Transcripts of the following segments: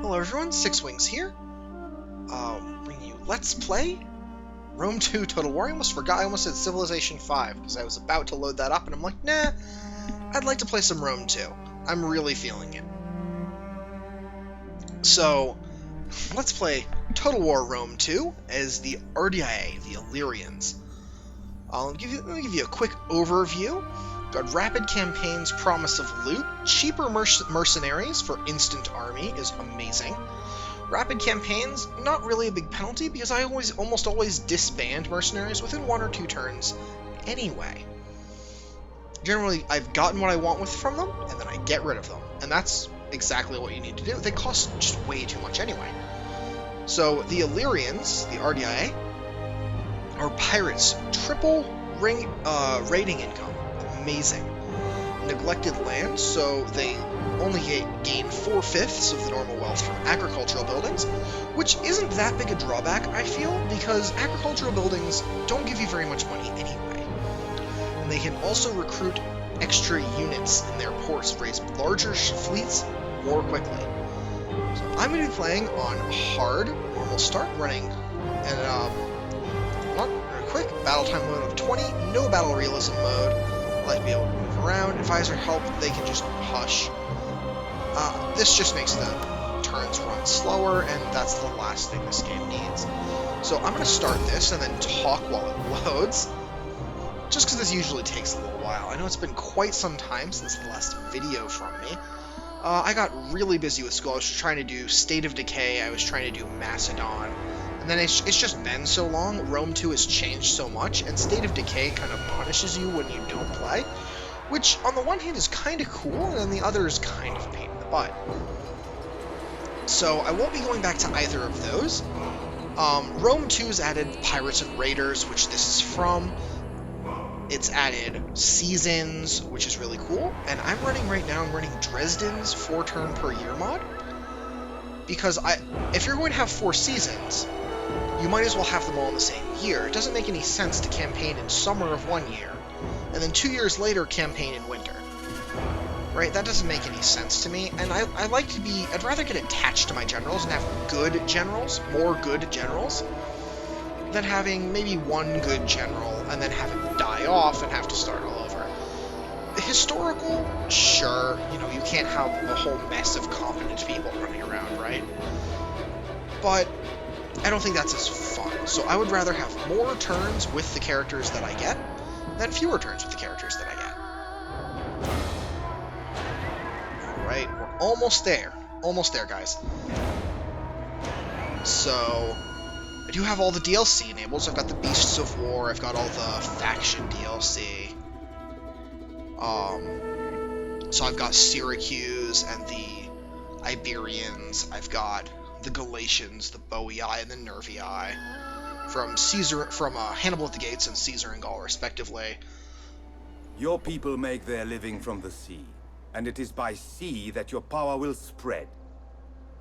Hello everyone, Six Wings here. Bringing you Let's Play Rome 2 Total War. I almost said Civilization 5, because I was about to load that up, and I'm like, nah, I'd like to play some Rome 2. I'm really feeling it. So, let's play Total War Rome 2 as the Ardiaei, the Illyrians. Let me give you a quick overview. Got rapid campaigns, promise of loot, cheaper mercenaries for instant army is amazing. Rapid campaigns, not really a big penalty because I almost always disband mercenaries within 1 or 2 turns anyway. Generally, I've gotten what I want from them, and then I get rid of them. And that's exactly what you need to do. They cost just way too much anyway. So, the Illyrians, the Ardiaei, are pirates. Triple rating income. Amazing. Neglected land, so they only gain 4/5 of the normal wealth from agricultural buildings, which isn't that big a drawback, I feel, because agricultural buildings don't give you very much money anyway. And they can also recruit extra units in their ports, raise larger fleets more quickly. So I'm going to be playing on hard, normal start, running, and not very quick, battle time mode of 20, no battle realism mode. I like to be able to move around. Advisor help, they can just hush. This just makes the turns run slower, and that's the last thing this game needs. So I'm going to start this and then talk while it loads, just because this usually takes a little while. I know it's been quite some time since the last video from me. I got really busy with school. I was trying to do State of Decay, I was trying to do Macedon, and then it's just been so long. Rome 2 has changed so much, and State of Decay kind of punishes you when you don't play, which on the one hand is kind of cool, and on the other is kind of a pain in the butt. So I won't be going back to either of those. Rome 2's added Pirates and Raiders, which this is from. It's added Seasons, which is really cool, and I'm running Dresden's 4-turn per year mod, because if you're going to have 4 seasons, you might as well have them all in the same year. It doesn't make any sense to campaign in summer of 1 year, and then 2 years later campaign in winter. Right? That doesn't make any sense to me, and I'd rather get attached to my generals and have good generals, more good generals, than having maybe one good general and then have him die off and have to start all over. Historical, sure, you can't have a whole mess of competent people running around, right? But I don't think that's as fun, so I would rather have more turns with the characters that I get than fewer turns with the characters that I get. Alright, we're almost there. Almost there, guys. So, I do have all the DLC enabled, so I've got the Beasts of War, I've got all the faction DLC. So I've got Syracuse and the Iberians, I've got the Galatians, the Boii, and the Nervii, from Hannibal at the Gates and Caesar in Gaul, respectively. Your people make their living from the sea, and it is by sea that your power will spread.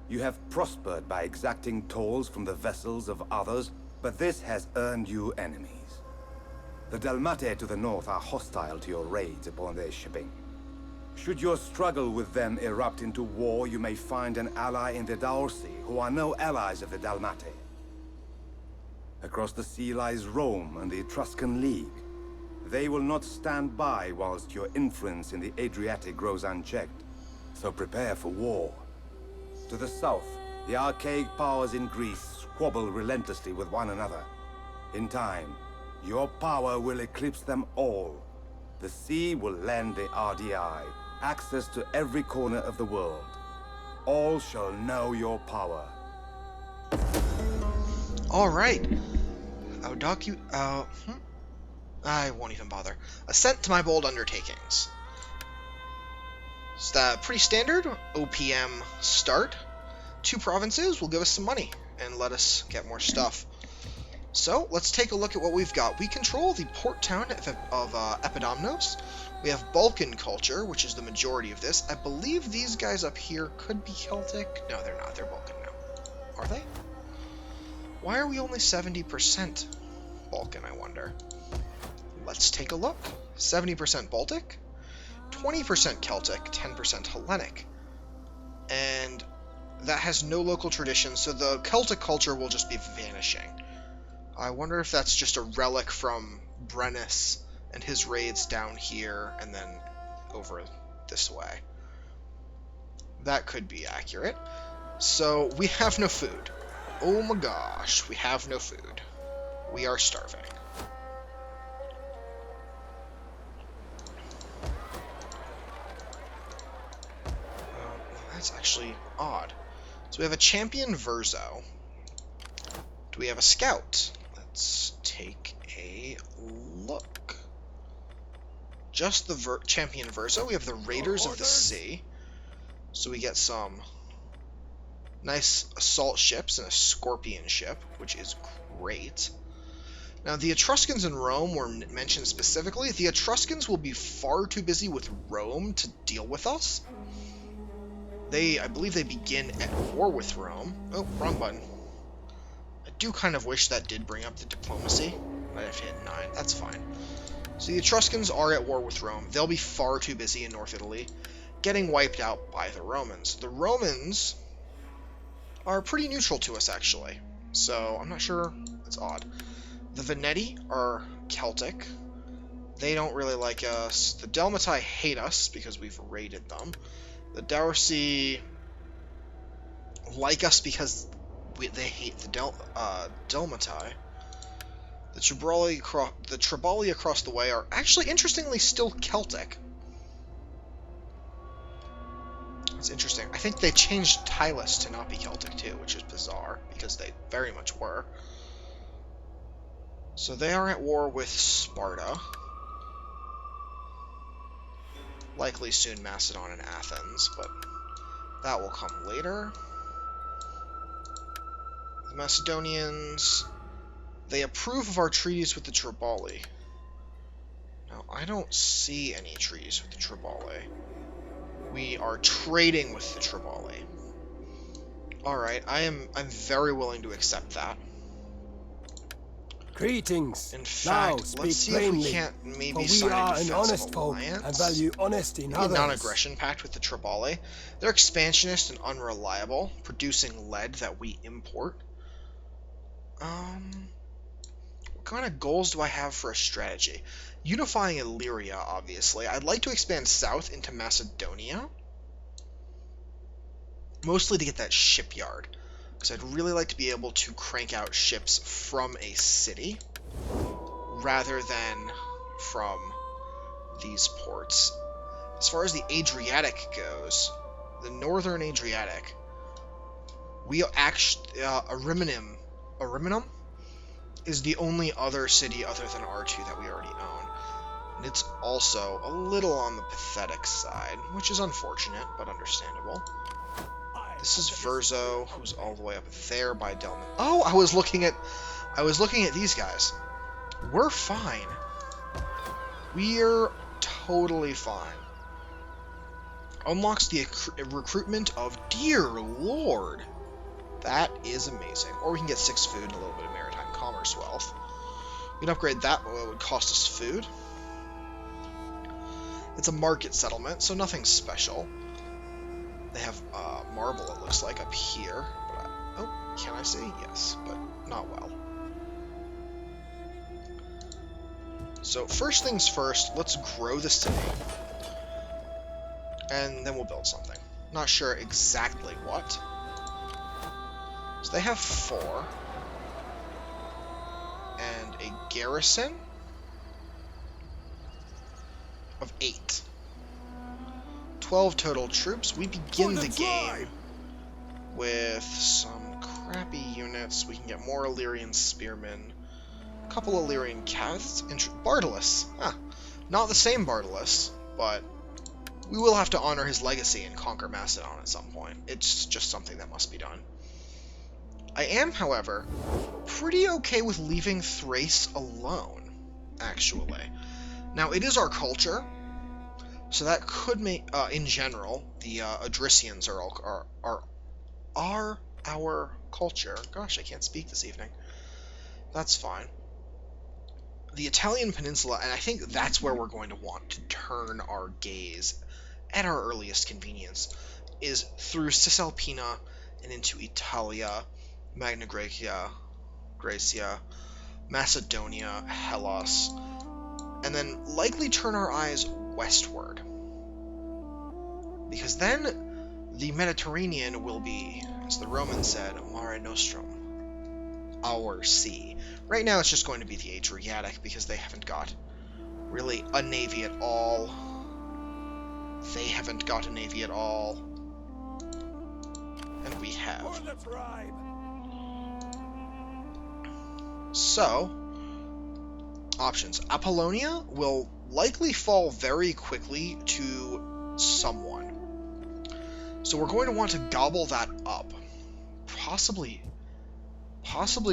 You have prospered by exacting tolls from the vessels of others, but this has earned you enemies. The Dalmatae to the north are hostile to your raids upon their shipping. Should your struggle with them erupt into war, you may find an ally in the Daorsi, who are no allies of the Dalmatae. Across the sea lies Rome and the Etruscan League. They will not stand by whilst your influence in the Adriatic grows unchecked, so prepare for war. To the south, the archaic powers in Greece squabble relentlessly with one another. In time, your power will eclipse them all. The sea will lend the Ardiaei access to every corner of the world. All shall know your power. Alright. I won't even bother. Assent to my bold undertakings. So pretty standard OPM start. 2 provinces will give us some money and let us get more stuff. So let's take a look at what we've got. We control the port town of Epidamnos. We have Balkan culture, which is the majority of this. I believe these guys up here could be Celtic. No, they're not. They're Balkan now. Are they? Why are we only 70% Balkan, I wonder? Let's take a look. 70% Baltic, 20% Celtic, 10% Hellenic. And That has no local tradition, so the Celtic culture will just be vanishing. I wonder if that's just a relic from Brennus and his raids down here and then over this way. That could be accurate. So, we have no food. Oh my gosh, we have no food. We are starving. That's actually odd. So we have a champion Verzo. Do we have a scout? Let's take a look. Just the champion Verzo. We have the Raiders of the Sea. So we get some nice assault ships and a scorpion ship, which is great. Now, the Etruscans in Rome were mentioned specifically. The Etruscans will be far too busy with Rome to deal with us. I believe they begin at war with Rome. Oh, wrong button. I do kind of wish that did bring up the diplomacy. Might have hit 9. That's fine. So the Etruscans are at war with Rome. They'll be far too busy in North Italy, getting wiped out by the Romans. The Romans are pretty neutral to us, actually. So I'm not sure. That's odd. The Veneti are Celtic. They don't really like us. The Delmatai hate us because we've raided them. The Daursi like us because they hate the Delmatai. The Tribali across the way are actually, interestingly, still Celtic. It's interesting. I think they changed Tylus to not be Celtic too, which is bizarre, because they very much were. So they are at war with Sparta. Likely soon Macedon and Athens, but that will come later. The Macedonians, they approve of our treaties with the Tribali. Now, I don't see any treaties with the Tribali. We are trading with the Tribali. Alright, I'm very willing to accept that. Greetings. In fact, let's see if we can't maybe sign a defensive alliance. And value honesty in others. Non-aggression pact with the Tribali. They're expansionist and unreliable, producing lead that we import. What kind of goals do I have for a strategy? Unifying Illyria, obviously. I'd like to expand south into Macedonia. Mostly to get that shipyard. Because I'd really like to be able to crank out ships from a city rather than from these ports. As far as the Adriatic goes, the northern Adriatic, we actually Ariminum is the only other city other than R2 that we already own. And it's also a little on the pathetic side, which is unfortunate, but understandable. This is Verzo, who's all the way up there by Delman. Oh, I was looking at these guys. We're fine. We're totally fine. Unlocks the recruitment of, dear lord. That is amazing. Or we can get 6 food and a little bit of maritime commerce wealth. We can upgrade that, but it would cost us food. It's a market settlement, so nothing special. They have marble, it looks like, up here. But oh, can I see? Yes, but not well. So first things first, let's grow the city. And then we'll build something. Not sure exactly what. So they have 4. And a garrison of 8. 12 total troops. We begin the game with some crappy units. We can get more Illyrian spearmen. A couple Illyrian cats. Bardalus. Not the same Bardalus, but we will have to honor his legacy and conquer Macedon at some point. It's just something that must be done. I am, however, pretty okay with leaving Thrace alone, actually. Now, it is our culture, so that could make, in general, the Adricians are our culture. Gosh, I can't speak this evening. That's fine. The Italian peninsula, and I think that's where we're going to want to turn our gaze at our earliest convenience, is through Cisalpina and into Italia, Magna Graecia, Macedonia, Hellas, and then likely turn our eyes westward. Because then the Mediterranean will be, as the Romans said, Mare Nostrum, our sea. Right now it's just going to be the Adriatic because they haven't got really a navy at all. They haven't got a navy at all. And we have. So, options. Apollonia will likely fall very quickly to someone. So we're going to want to gobble that up. Possibly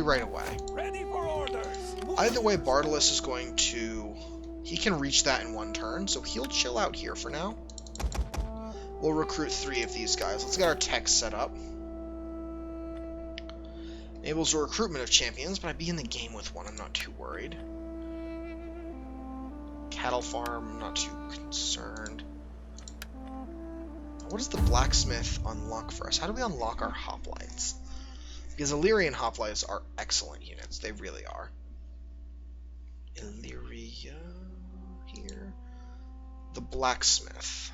right away. Ready for orders. Either way, Bartolus is going to... He can reach that in one turn, so he'll chill out here for now. We'll recruit 3 of these guys. Let's get our tech set up. Enables a recruitment of champions, but I'd be in the game with one. I'm not too worried. Cattle farm, not too concerned. What does the blacksmith unlock for us? How do we unlock our hoplites? Because Illyrian hoplites are excellent units. They really are. Illyria here. The blacksmith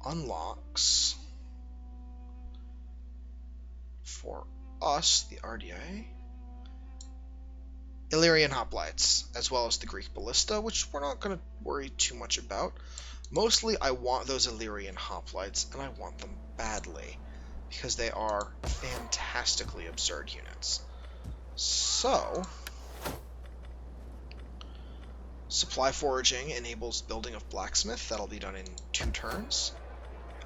unlocks for us the Ardiaei, Illyrian hoplites, as well as the Greek ballista, which we're not going to worry too much about. Mostly I want those Illyrian hoplites, and I want them badly, because they are fantastically absurd units. So, supply foraging enables building of blacksmith. That'll be done in 2 turns.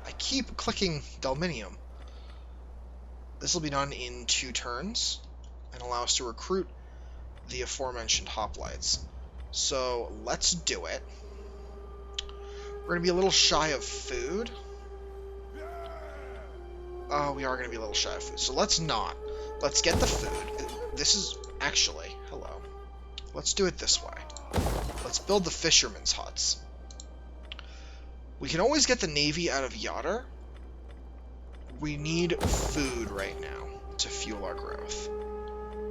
I keep clicking Delminium. This will be done in 2 turns, and allow us to recruit the aforementioned hoplites. So, let's do it. We're going to be a little shy of food. Oh, we are going to be a little shy of food. So let's not. Let's get the food. This is... Actually, hello. Let's do it this way. Let's build the fishermen's huts. We can always get the navy out of Yater. We need food right now to fuel our growth.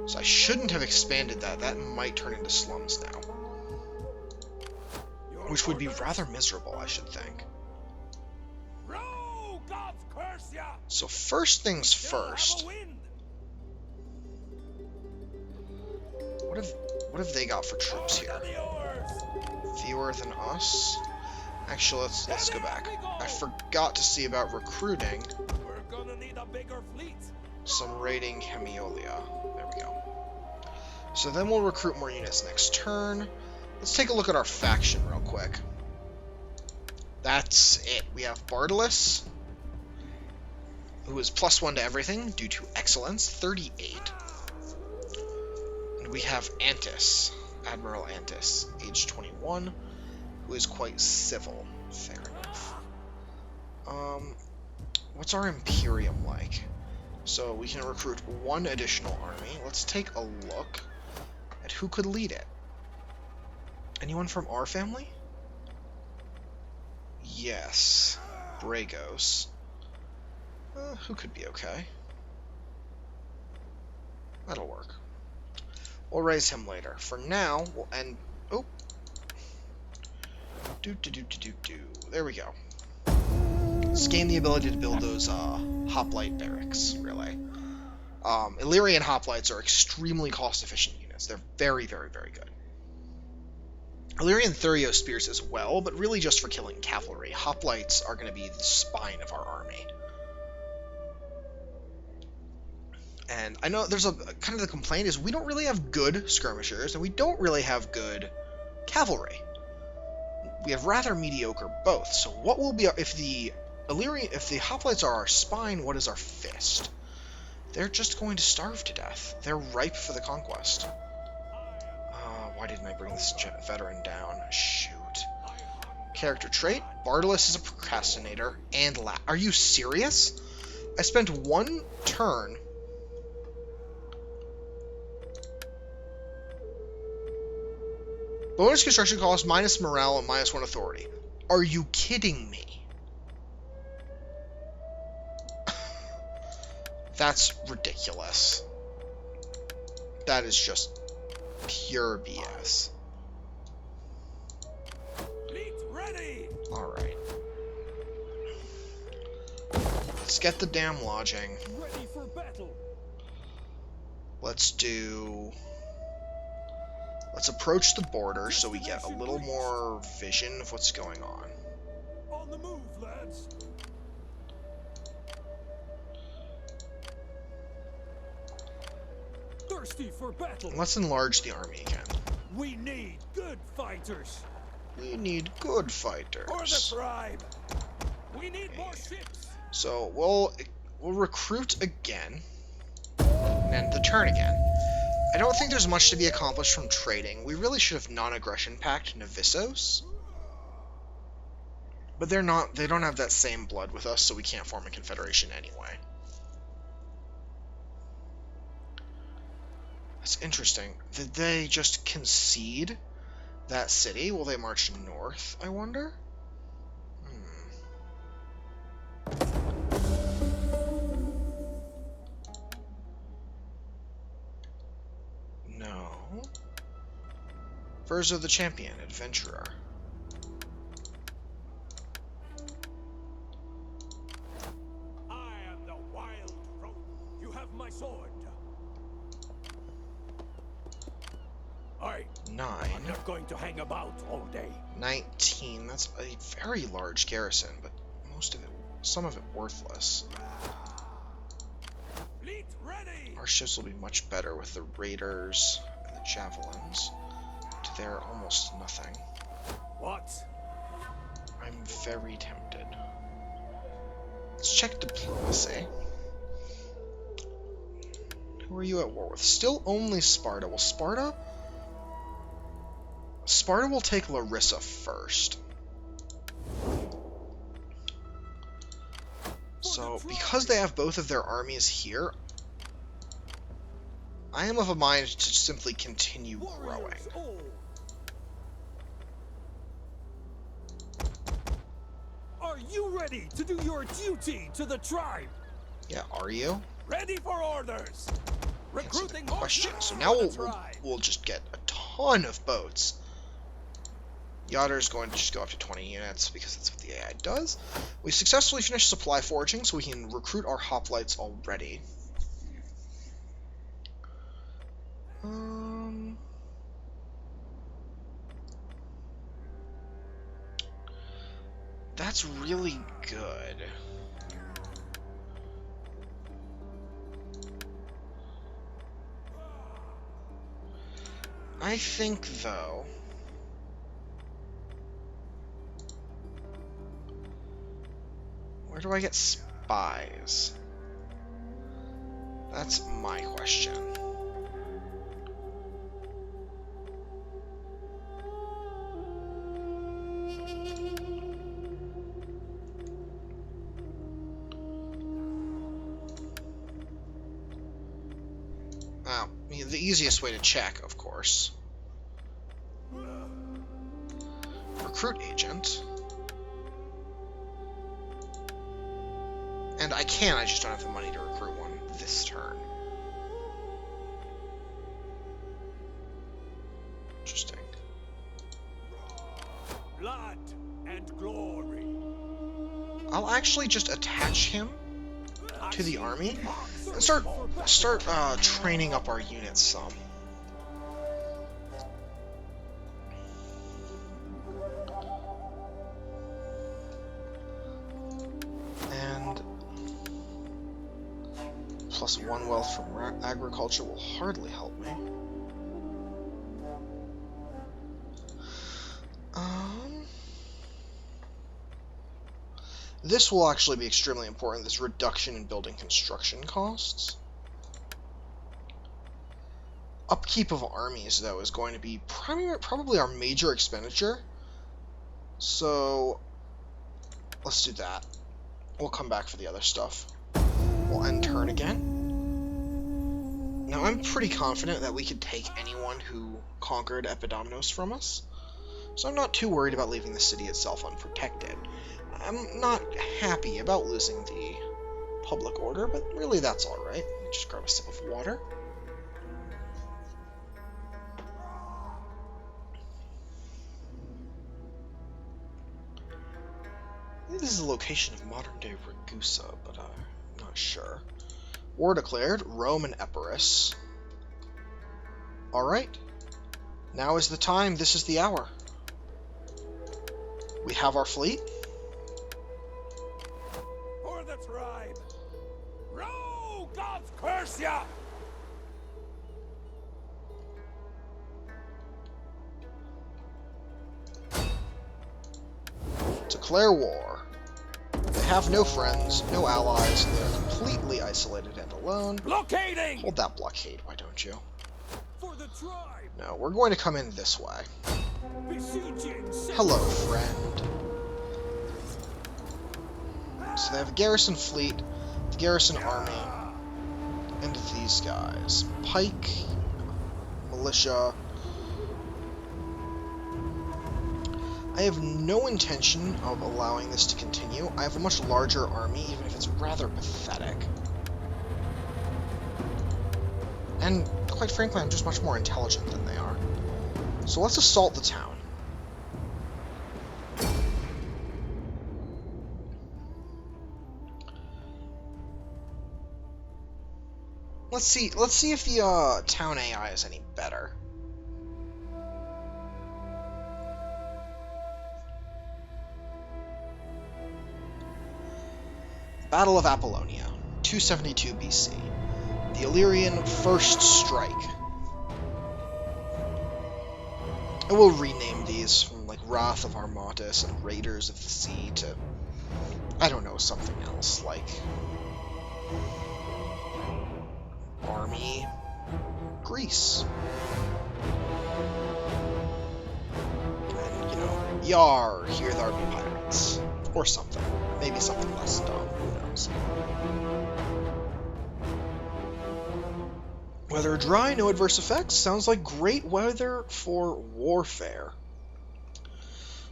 So I shouldn't have expanded that. That might turn into slums now. Which would be rather miserable, I should think. So first things first. What have they got for troops here? Fewer than us? Actually, let's go back. I forgot to see about recruiting some raiding Hemiolia. There we go. So then we'll recruit more units next turn. Let's take a look at our faction real quick. That's it. We have Bartolus, who is +1 to everything due to excellence, 38. And we have Antis, Admiral Antis, age 21, who is quite civil. Fair enough. What's our Imperium like? So we can recruit 1 additional army. Let's take a look at who could lead it. Anyone from our family? Yes. Bragos. Who could be okay? That'll work. We'll raise him later. For now, we'll end... Oh! There we go. Let's gain the ability to build those hoplite barracks, really. Illyrian hoplites are extremely cost-efficient units. They're very, very, very good. Illyrian Thurio spears as well, but really just for killing cavalry. Hoplites are going to be the spine of our army. And I know there's a kind of the complaint is we don't really have good skirmishers, and we don't really have good cavalry. We have rather mediocre both. So what will be if the hoplites are our spine? What is our fist? They're just going to starve to death. They're ripe for the conquest. Why didn't I bring this veteran down? Shoot. Character trait: Bartolus is a procrastinator and Are you serious? I spent 1 turn. Bonus construction cost, minus morale, and -1 authority. Are you kidding me? That's ridiculous. That is just pure BS. Fleet ready! Alright. Let's get the damn lodging. Ready for battle. Let's approach the border so we get a little more vision of what's going on. On the move, lads. Thirsty for battle. Let's enlarge the army again. We need good fighters. We need good For the fighters. tribe. We need more ships. So we'll recruit again, and end the turn again. I don't think there's much to be accomplished from trading. We really should have non-aggression pact Navissos, but they're not. They don't have that same blood with us, so we can't form a confederation anyway. That's interesting. Did they just concede that city? Will they march north, I wonder? No. Verzo the Champion, Adventurer. I am the wild road. You have my sword. 9. I'm not going to hang about all day. 19. That's a very large garrison, but some of it worthless. Fleet ready. Our ships will be much better with the raiders and the javelins. To their almost nothing. What? I'm very tempted. Let's check diplomacy. Who are you at war with? Still only Sparta. Well, Sparta will take Larissa first. So, because they have both of their armies here, I am of a mind to simply continue growing. Are you ready to do your duty to the tribe? Yeah, are you? Ready for orders. Answer the Recruiting question. more So for now the we'll tribe. just get a ton of boats. Yachter is going to just go up to 20 units because that's what the AI does. We successfully finished supply foraging, so we can recruit our hoplites already. That's really good. I think, though, where do I get spies? That's my question. Oh, the easiest way to check, of course. Recruit agent. And I just don't have the money to recruit one this turn. Interesting. Blood and glory. I'll actually just attach him to the army and start training up our units some. And +1 wealth from agriculture will hardly help me. This will actually be extremely important, this reduction in building construction costs. Upkeep of armies, though, is going to be probably our major expenditure. So, let's do that. We'll come back for the other stuff. We'll end turn again. Now, I'm pretty confident that we could take anyone who conquered Epidomnos from us. So I'm not too worried about leaving the city itself unprotected. I'm not happy about losing the public order, but really that's alright. Let me just grab a sip of water. I think this is the location of modern-day Ragusa, but I'm not sure. War declared, Rome and Epirus. Alright. Now is the time, this is the hour. We have our fleet. For the tribe! Row, God's curse ya! Declare war. They have no friends, no allies, and they are completely isolated and alone. Blockading! Hold that blockade, why don't you? For the tribe! No, we're going to come in this way. Besieging! Hello, friend. So they have a garrison fleet, the garrison army, and these guys. Pike, militia. I have no intention of allowing this to continue. I have a much larger army, even if it's rather pathetic. And, quite frankly, I'm just much more intelligent than they are. So let's assault the town. Let's see if the town AI is any better. Battle of Apollonia, 272 BC. The Illyrian First Strike. I will rename these from, like, Wrath of Armatus and Raiders of the Sea to, I don't know, something else, like Army Greece. And, you know, Yar, here there be pirates. Or something. Maybe something less dumb, who knows. Weather dry, no adverse effects. Sounds like great weather for warfare.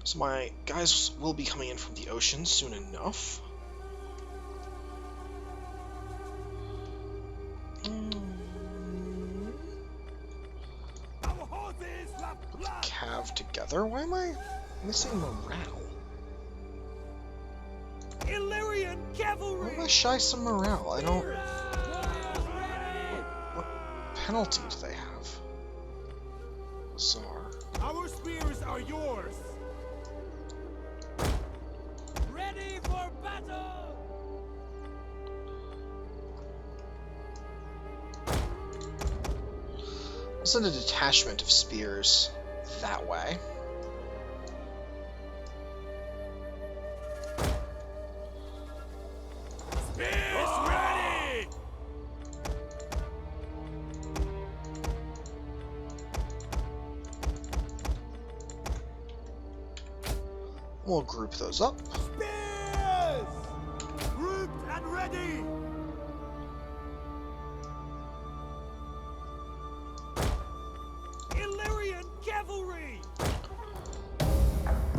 So my guys will be coming in from the ocean soon enough. Put the cav together. Why am I missing morale? Illyrian cavalry! Why am I shy some morale? I don't... What penalty do they have? Bizarre. Our spears are yours! Ready for battle! I'll send a detachment of spears that way. We'll group those up. Spears! Grouped and ready! Illyrian cavalry!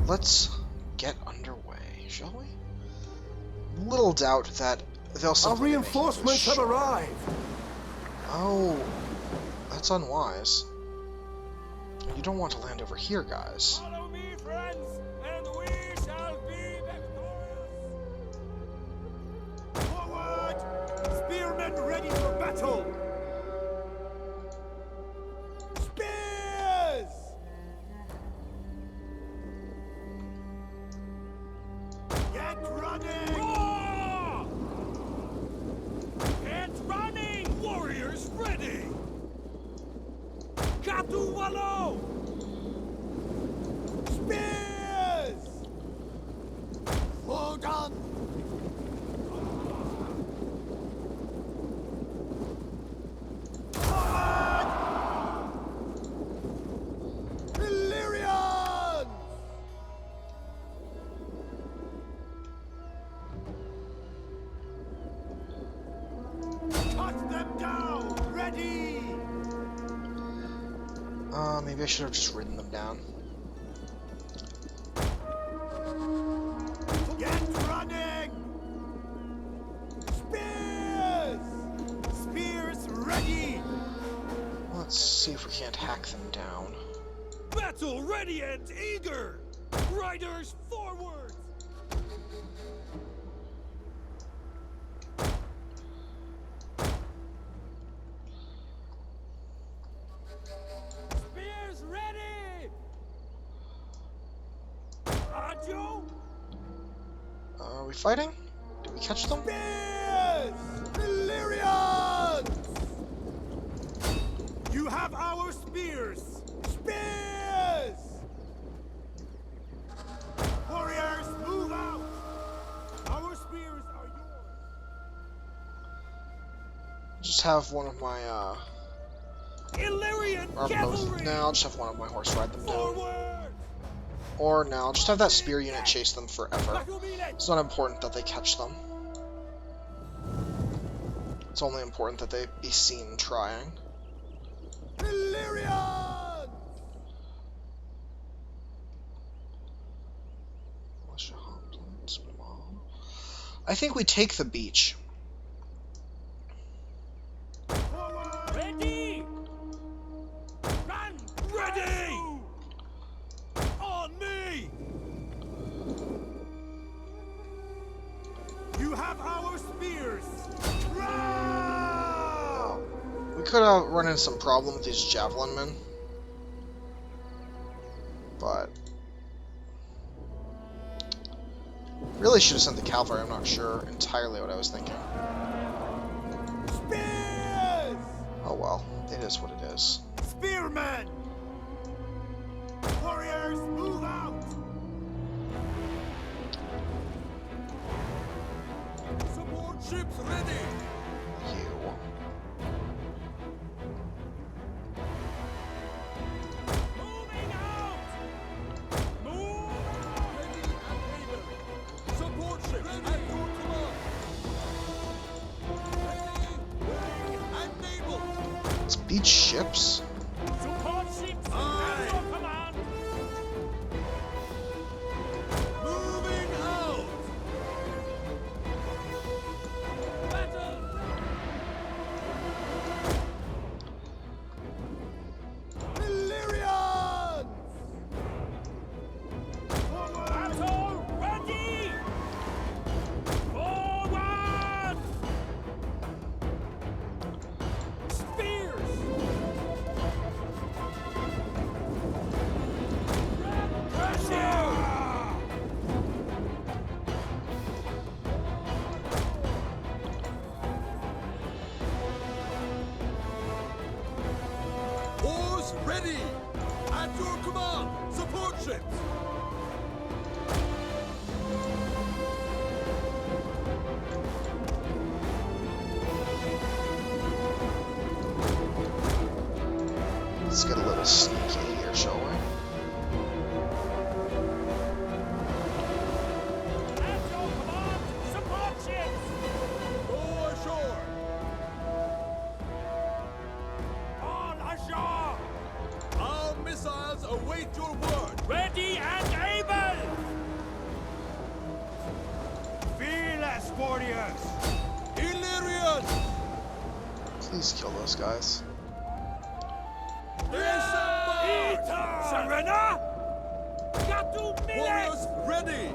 Let's get underway, shall we? Little doubt that they'll simply... Our reinforcements have arrived! Oh, that's unwise. You don't want to land over here, guys. Follow me, friends, and we shall be victorious! Forward! Spearmen ready for battle! Spears! Get running! Roar! Get running! Warriors ready! Katu Wallow! Spears! Hold on! Forward! Illyrian! Cut them down! Ready! Maybe I should have just ridden them down. Get running! Spears! ready! Let's see if we can't hack them down. Battle ready and eager! Riders forward! Spears ready! Adjo! Are we fighting? Did we catch them? Spears! Illyrian! You have our spears! Spears! Warriors, move out! Our spears are yours! Just have one of my Illyrian or both. cavalry! No, I'll just have one of my horse ride them down. Forward! Or no, I'll just have that spear unit chase them forever. Bakuminet! It's not important that they catch them. It's only important that they be seen trying. Illyrian! I think we take the beach. Forward! Ready! Run! Ready! On me! You have our spears! Run! We could have run into some problem with these javelin men. But really should have sent the cavalry, I'm not sure entirely what I was thinking. Spears! Oh well, it is what it is. Spearmen! Warriors, move out! Support ships ready! You. Moving out! Move! Ready and able! Support ships at your command! Ready, willing, and able! Let's beach ships. Support ships at your command! Moving out! Battle! Illyrian! Battle ready! Forward! Spears! Oars ready! At your command! Support ships! Let's get a little sneaky here, shall we? At your command! Support ships! Go ashore! On ashore! Our missiles await your word! Ready and able! Fearless warriors! Illyrian! Please kill those guys. Serena! Warriors ready!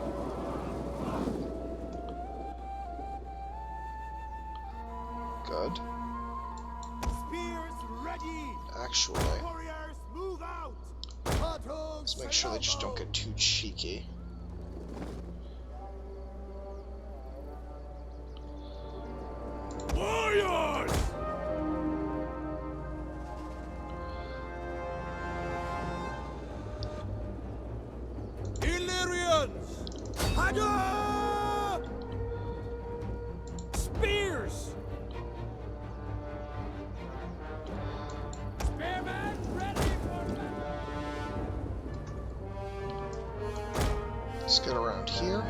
Good. Spears ready! Actually, Warriors move out! let's make sure they just don't get too cheeky. Warriors! Illyrians! Hada! Spears! Spearmen ready for battle! Let's get around here.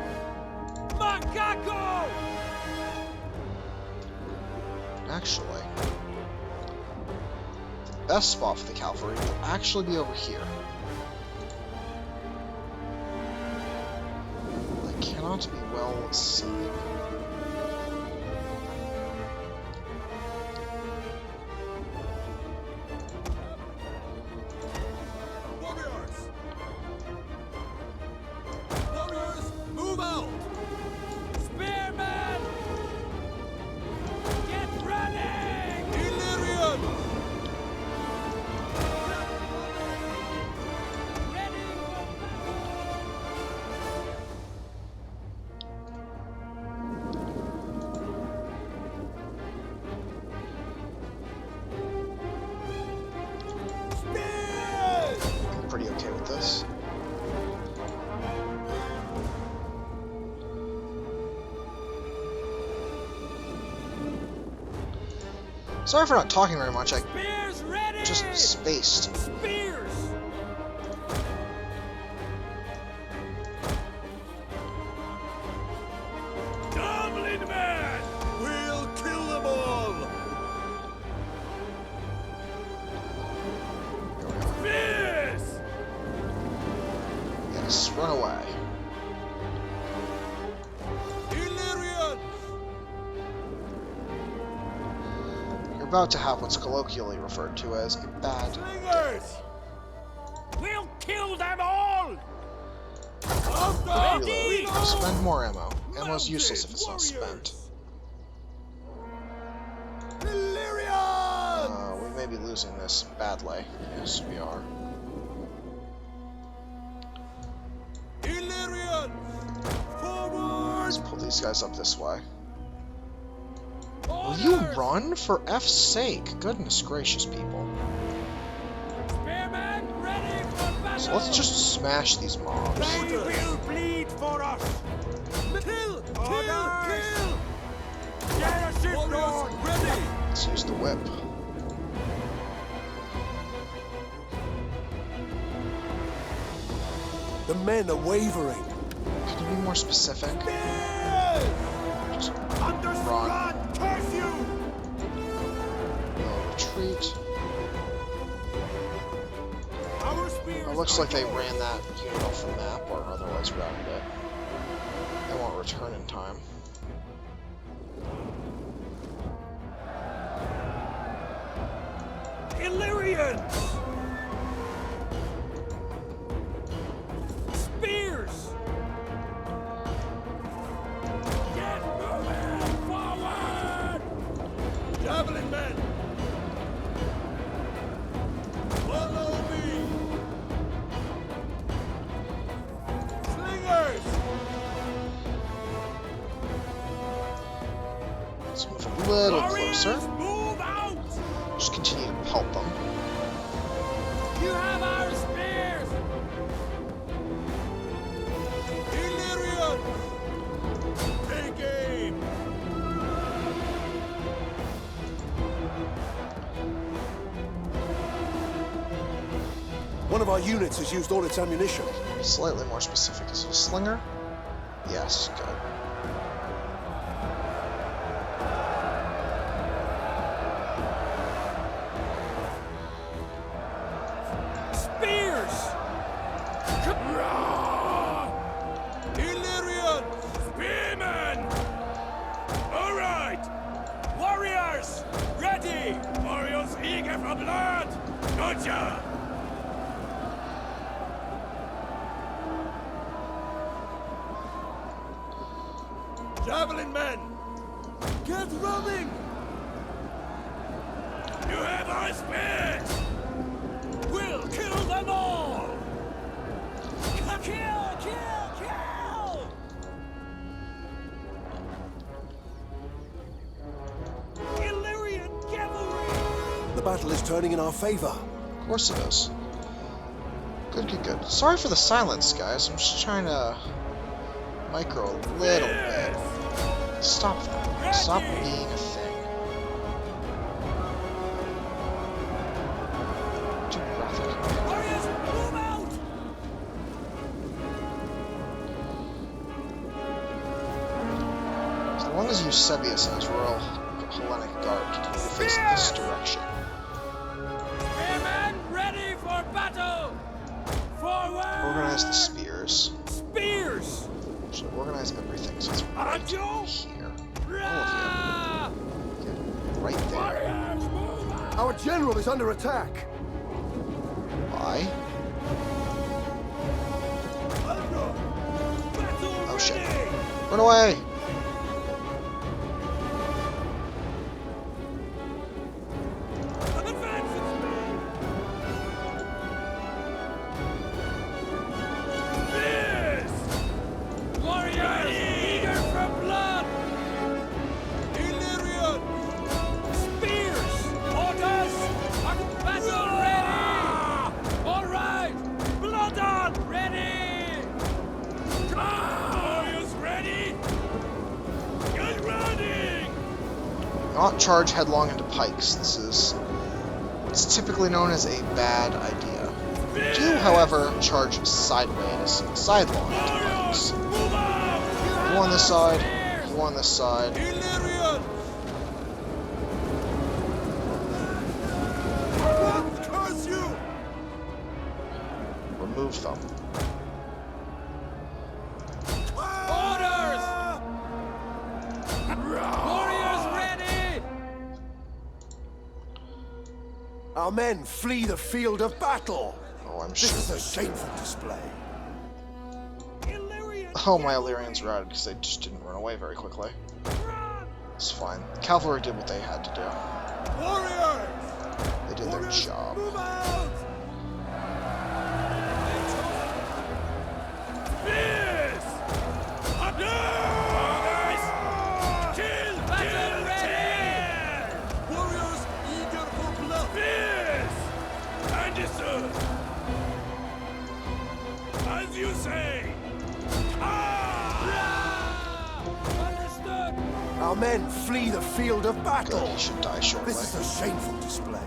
Macaco! Actually, the best spot for the cavalry will actually be over here. They cannot be well seen. Sorry for not talking very much, I Spears ready! just spaced. Spears! Goblin man! We'll kill them all! Spears! Yes, run away. Illyrian! You're about to have what's colloquially referred to as a bad day. Slingers! We'll kill them all! Reload. Spend more ammo. Ammo's useless if it's not spent. Illyrian! We may be losing this badly. Yes, we are. Illyrian! Forward! Let's pull these guys up this way. Will you run? For F's sake. Goodness gracious, people. Spearmen ready for battle! So let's just smash these mobs. They will bleed for us! Kill! Orders! Kill! Get a ship Warriors going! ready! Let's use the whip. The men are wavering. Can you be more specific? Just Under run. Strahd, curse you! No retreat. Our spears It looks like they ran that unit off the map or otherwise routed it. They won't return in time. Illyrian! Spears! Get moving! Forward! Javelin men! Follow me! Slingers! Let's move a little Warriors, closer. move out! Just continue to pelt them. You have our spears! Illyrian! Take aim! One of our units has used all its ammunition. Be slightly more specific. Is it a slinger? Yes, good. Spears! Illyrian! Spearmen! All right! Warriors! Ready! Warriors eager for blood! Gotcha! Javelin men! Get running! You have our spears! We'll kill them all! Kill! Kill! Kill! Illyrian cavalry! The battle is turning in our favor. Of course it is. Good, good, good. Sorry for the silence, guys. I'm just trying to micro a little bit. Stop that. Stop being a thing. Too graphic. Warriors, move out! As long as Eusebius and his Royal Hellenic Guard continue to face this direction. Spearmen ready for battle! Forward! Organize the spears. Spears! Should organize everything so it's right Adjo! here. Rah! Get right there. Warriors, move out! Our general is under attack. Why? Battle Oh shit. ready! Run away! Advance at speed! Spears! Warriors eager for blood! Illyrian! Spears! Orders! Battle ready! All right! Blood on! Ready! Warriors ready! not charge headlong into pikes. It's typically known as a bad idea. Do, however, charge sideways, sidelong into pikes. You on this side, you on this side. Illyrian! Curse you! Remove them. Orders! Warriors ready! Our men flee the field of battle. Oh, I'm This sure. is a shameful display. Illyrian! Oh, my Illyrians routed because they just didn't run away very quickly. It's fine. Cavalry did what they had to do. Warriors! They did their job. Move out! Fierce! Orders! Kill! Battle ready! Warriors eager for blood! Fierce! Understood! As you say! Understood! Our men flee the field of Good, battle. he should die shortly. This is a shameful display.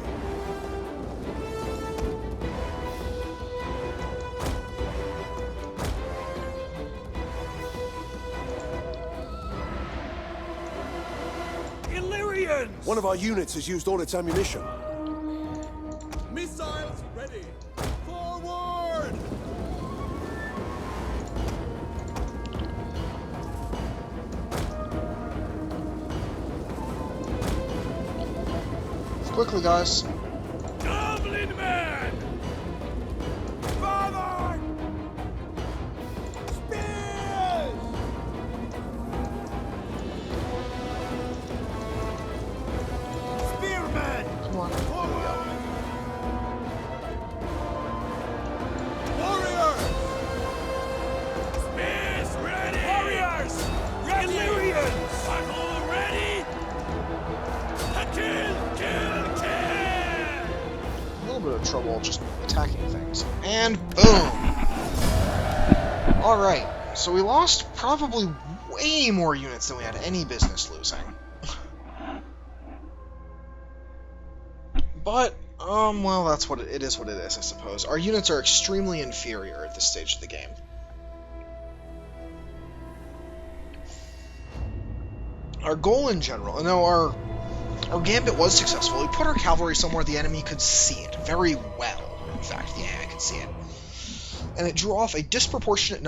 Illyrians! One of our units has used all its ammunition. Missiles ready! Forward! Quickly, guys. Goblin man! Father! Spears! Spearman! Come on. There we go. Warriors! Spears ready! Warriors! Ready! Illyrians! Battle ready! Kill! Kill! Kill! A little bit of trouble just attacking things. And boom! Alright, so we lost probably way more units than we had any business losing. But, well, that's what it is what it is, I suppose. Our units are extremely inferior at this stage of the game. Our goal in general, no, our gambit was successful. We put our cavalry somewhere the enemy could see it very well. In fact, the AI could see it. And it drew off a disproportionate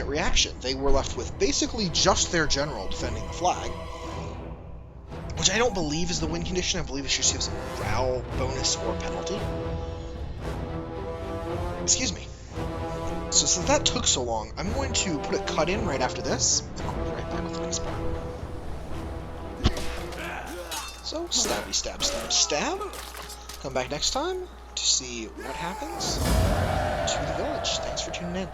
reaction. They were left with basically just their general defending the flag, which I don't believe is the win condition. I believe it should have some morale bonus or penalty. Excuse me. So since that took so long, I'm going to put a cut in right after this, and I'll be right back with the next part. So, stabby, stab, stab, stab. Come back next time to see what happens to the village. Thanks for tuning in.